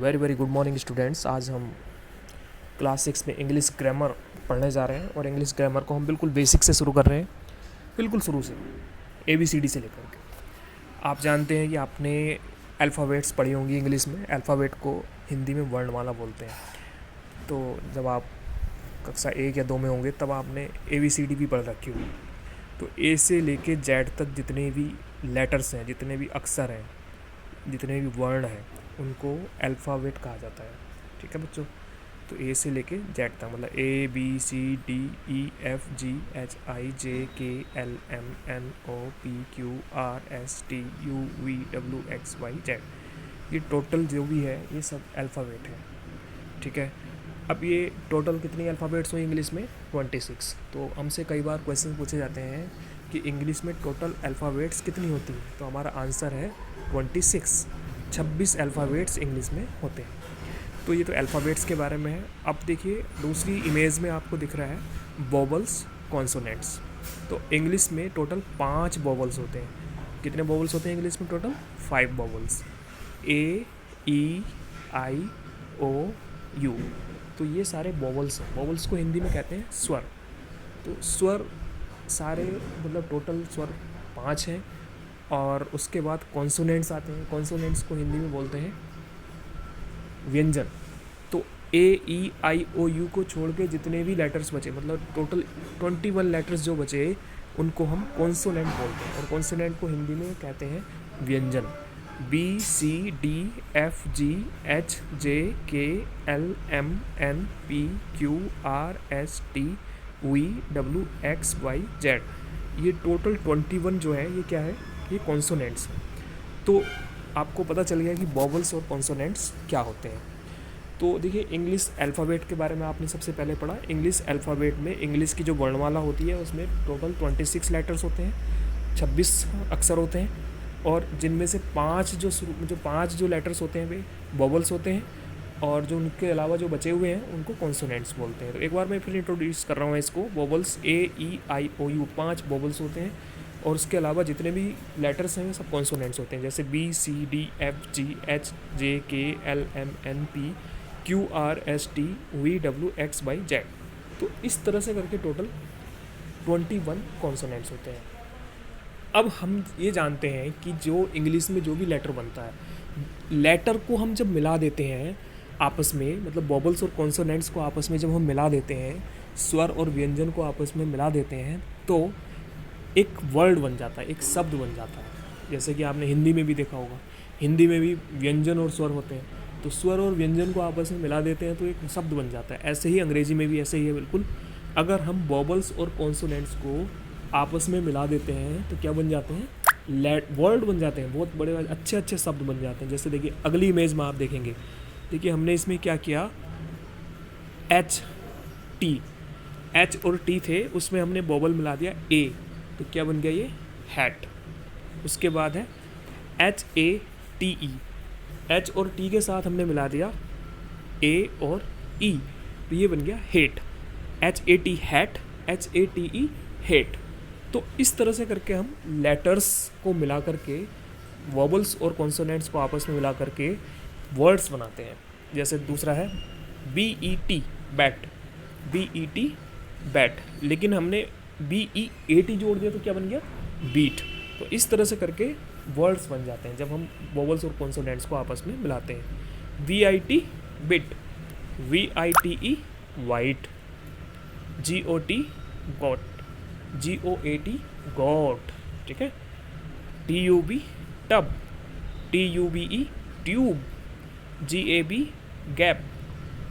Very very good morning students. आज हम class 6 में इंग्लिश ग्रामर पढ़ने जा रहे हैं और इंग्लिश ग्रामर को हम बिल्कुल बेसिक से शुरू कर रहे हैं, बिल्कुल शुरू से ABCD से लेकर के। आप जानते हैं कि आपने अल्फ़ाबेट्स पढ़ी होंगी इंग्लिश में। अल्फ़ाबेट को हिंदी में वर्णमाला बोलते हैं। तो जब आप कक्षा 1 या 2 में होंगे तब आपने ABCD भी पढ़ रखी होगी। तो A से लेके Z तक जितने भी लेटर्स हैं, जितने भी अक्षर हैं, जितने भी वर्ण हैं, उनको अल्फ़ाबेट कहा जाता है। ठीक है बच्चों। तो A से लेके Z तक मतलब ABCDEFGHIJKLMNOPQRSTUVWXYZ, ये टोटल जो भी है ये सब अल्फ़ाबेट है। ठीक है। अब ये टोटल कितनी अल्फ़ाबेट्स हुई इंग्लिश में? 26। तो हमसे कई बार क्वेश्चन पूछे जाते हैं कि इंग्लिश में टोटल अल्फ़ाबेट्स कितनी होती हैं, तो हमारा आंसर है 26। 26 अल्फ़ाबेट्स इंग्लिश में होते हैं। तो ये तो अल्फ़ाबेट्स के बारे में है। अब देखिए दूसरी इमेज में आपको दिख रहा है वोवल्स, कॉन्सोनेंट्स। तो इंग्लिश में टोटल 5 वोवल्स होते हैं। कितने वोवल्स होते हैं इंग्लिश में? Total 5 vowels. AEIOU। तो ये सारे वोवल्स हैं। वोवल्स को हिंदी में कहते हैं स्वर। तो स्वर सारे मतलब टोटल स्वर 5 हैं। और उसके बाद कॉन्सोनेंट्स आते हैं। कॉन्सोनेंट्स को हिंदी में बोलते हैं व्यंजन। तो AEIOU को छोड़ के जितने भी लेटर्स बचे, मतलब टोटल 21 लेटर्स जो बचे, उनको हम कॉन्सोनेंट बोलते हैं। और कॉन्सोनेंट को हिंदी में कहते हैं व्यंजन। BCDFGHJKLMNPQRSTVWXYZ, ये टोटल 21 जो है ये क्या है? ये कॉन्सोनेंट्स हैं। तो आपको पता चल गया कि वोवल्स और कॉन्सोनेंट्स क्या होते हैं। तो देखिए इंग्लिश अल्फ़ाबेट के बारे में आपने सबसे पहले पढ़ा। इंग्लिश अल्फ़ाबेट में इंग्लिश की जो वर्णमाला होती है उसमें टोटल 26 लेटर्स होते हैं, 26 अक्षर होते हैं। और जिनमें से 5 जो लेटर्स होते हैं वे वोवल्स होते हैं, और जो उनके अलावा जो बचे हुए हैं उनको कॉन्सोनेंट्स बोलते हैं। तो एक बार मैं फिर इंट्रोड्यूस कर रहा हूँ इसको। वोवल्स AEIOU 5 वोवल्स होते हैं, और उसके अलावा जितने भी लेटर्स हैं वो सब कॉन्सोनेंट्स होते हैं, जैसे BCDFGHJKLMNPQRSTVWXYZ। तो इस तरह से करके टोटल 21 कॉन्सोनेंट्स होते हैं। अब हम ये जानते हैं कि जो इंग्लिश में जो भी लेटर बनता है, लेटर को हम जब मिला देते हैं आपस में, मतलब वोवल्स और कॉन्सोनेंट्स को आपस में जब हम मिला देते हैं, स्वर और व्यंजन को आपस में मिला देते हैं, तो एक वर्ड बन जाता है, एक शब्द बन जाता है। जैसे कि आपने हिंदी में भी देखा होगा, हिंदी में भी व्यंजन और स्वर होते हैं। तो स्वर और व्यंजन को आपस में मिला देते हैं तो एक शब्द बन जाता है। ऐसे ही अंग्रेजी में भी ऐसे ही है बिल्कुल। अगर हम वोवल्स और कॉन्सोनेंट्स को आपस में मिला देते हैं तो क्या बन जाते हैं? वर्ड बन जाते हैं, बहुत बड़े अच्छे अच्छे शब्द बन जाते हैं। जैसे देखिए अगली इमेज में आप देखेंगे, देखिए हमने इसमें क्या किया, H और T थे, उसमें हमने वोवल मिला दिया A, तो क्या बन गया ये? हैट। उसके बाद है HATE, H और T के साथ हमने मिला दिया A और E, तो ये बन गया hate. HAT hat, HATE hate. तो इस तरह से करके हम लेटर्स को मिला करके, वोवल्स और कॉन्सोनेंट्स को आपस में मिला करके वर्ड्स बनाते हैं। जैसे दूसरा है BET बैट, BET बैट, लेकिन हमने BEAT जोड़ दिया तो क्या बन गया? बीट। तो इस तरह से करके वर्ड्स बन जाते हैं जब हम वोवल्स और कॉन्सोनेंट्स को आपस में मिलाते हैं। VIT bit, VITE vite, GOT got, GOAT goat. ठीक है। TUB tub, TUBE tube, GAB gab,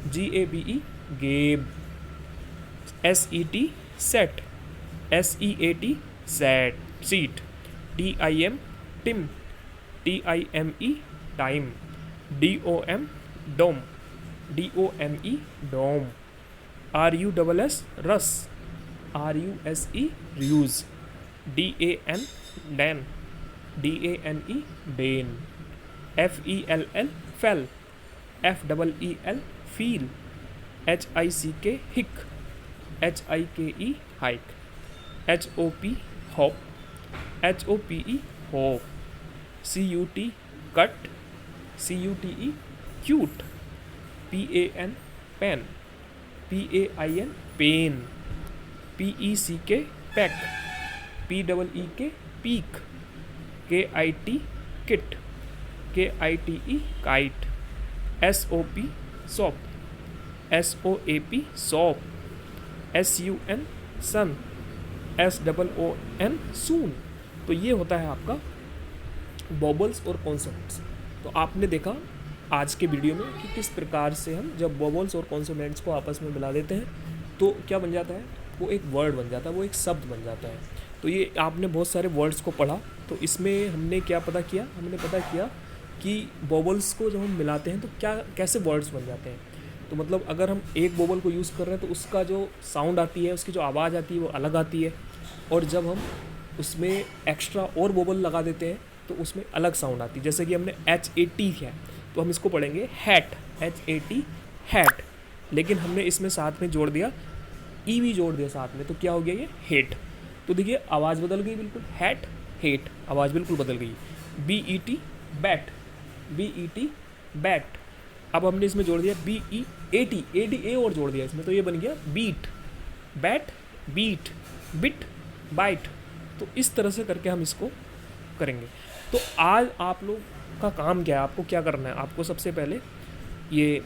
GABE gabe, SET set, SEAT set seat, TIM Tim, TIME time, DOM dom, DOME dome, RUSS Russ, RUSE ruse, DAN Dan, DANE Dane, FELL fell, FEEL feel, HICK hick, HIKE hike, HOP hop, HOPE hope, CUT cut, CUTE cute, PAN pan, PAIN pain, PECK peck, PEEK peek, KIT kit, KITE kite, SOP shop, SOAP shop, SUN सन, SOON सून। तो ये होता है आपका बॉबल्स और consonants. तो आपने देखा आज के वीडियो में कि किस प्रकार से हम जब बॉबल्स और कॉन्सोनेंट्स को आपस में मिला देते हैं तो क्या बन जाता है, वो एक वर्ड बन जाता है, वो एक शब्द बन जाता है। तो ये आपने बहुत सारे वर्ड्स को पढ़ा, तो इसमें हमने क्या पता किया, हमने पता किया कि बॉबल्स को जब हम मिलाते हैं तो क्या कैसे वर्ड्स बन जाते हैं। तो मतलब अगर हम एक बॉबल को यूज़ कर रहे हैं तो उसका जो साउंड आती है, उसकी जो आवाज़ आती है वो अलग आती है, और जब हम उसमें एक्स्ट्रा और बॉबल लगा देते हैं तो उसमें अलग साउंड आती है। जैसे कि हमने HAT है तो हम इसको पढ़ेंगे हैट, HAT हैट, लेकिन हमने इसमें साथ में जोड़ दिया EV जोड़ दिया साथ में, तो क्या हो गया ये हेट। तो देखिए आवाज़ बदल गई बिल्कुल, हैट हेट, आवाज़ बिल्कुल बदल गई। BET बैट, BET बैट, अब हमने इसमें जोड़ दिया BEAT, ADA और जोड़ दिया इसमें, तो ये बन गया beat, bat beat, bit bite. तो इस तरह से करके हम इसको करेंगे। तो आज आप लोग का काम क्या है, आपको क्या करना है, आपको सबसे पहले ये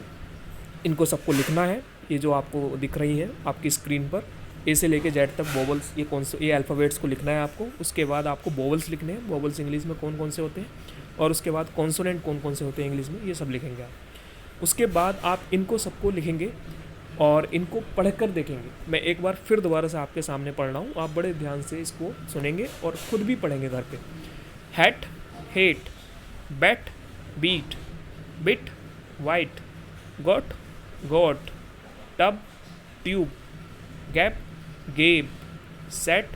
इनको सबको लिखना है, ये जो आपको दिख रही है आपकी स्क्रीन पर, ए से लेके जेड तक बॉबल्स, ये अल्फ़ाबेट्स को लिखना है आपको। उसके बाद आपको बॉबल्स लिखने हैं, बॉबल्स इंग्लिश में कौन कौन से होते हैं, और उसके बाद कॉन्सोनेंट कौन कौन से होते हैं इंग्लिश में, ये सब लिखेंगे आप। उसके बाद आप इनको सबको लिखेंगे और इनको पढ़कर देखेंगे। मैं एक बार फिर दोबारा से आपके सामने पढ़ रहा हूँ, आप बड़े ध्यान से इसको सुनेंगे और ख़ुद भी पढ़ेंगे घर पे। Hat hate, bat beat, bit bite, got goat, tub tube, gap gape, set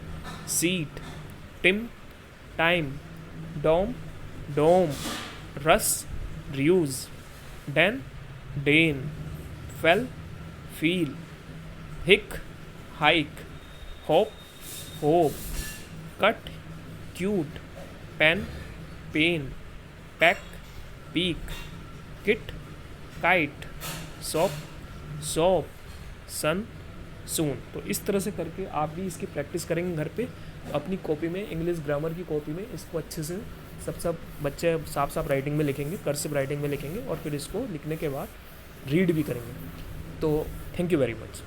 seat, tim time, dom dome, rus ruse, den den, fell feel, hick hike, hop hope, cut cute, pen pen, pack peak, kit kite, sop soap, sun soon. तो इस तरह से करके आप भी इसकी practice करेंगे घर पे अपनी कॉपी में, इंग्लिश ग्रामर की कॉपी में। इसको अच्छे से सब बच्चे साफ साफ राइटिंग में लिखेंगे, कर्सिव राइटिंग में लिखेंगे, और फिर इसको लिखने के बाद रीड भी करेंगे। तो थैंक यू वेरी मच।